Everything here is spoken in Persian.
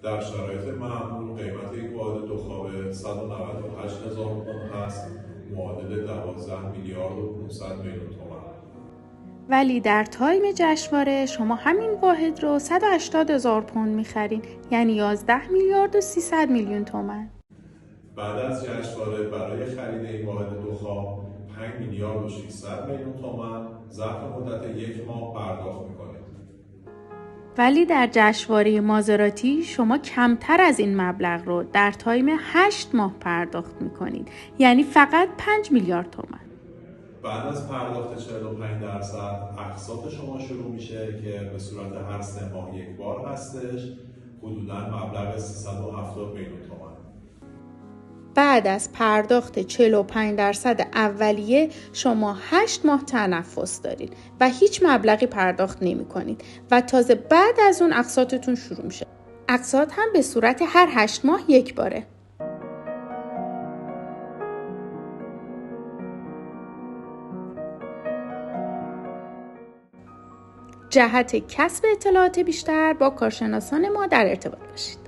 در شرایط معمول قیمت یک واحد دو خوابه 198,000 پوند هست، معادل 12 میلیارد و 500 میلیون تومان. ولی در تایم جشنواره شما همین واحد رو 180,000 پوند میخرین، یعنی 11 میلیارد و 300 میلیون تومان. بعد از جشنواره برای خرید این واحد دو خواب 5 میلیارد و 600 میلیون تومان ظرف مدت یک ماه پرداخت میکنید. ولی در جشنواره مازراتی شما کمتر از این مبلغ رو در تایم 8 ماه پرداخت میکنید، یعنی فقط 5 میلیارد تومان. بعد از پرداخت 45% اقساط شما شروع میشه که به صورت هر 3 ماه یک بار هستش، حدوداً مبلغ 370 میلیون تومان. بعد از پرداخت 45% اولیه شما 8 ماه تنفس دارید و هیچ مبلغی پرداخت نمی کنید و تازه بعد از اون اقساطتون شروع میشه. اقساط هم به صورت هر 8 ماه یک باره. جهت کسب اطلاعات بیشتر با کارشناسان ما در ارتباط باشید.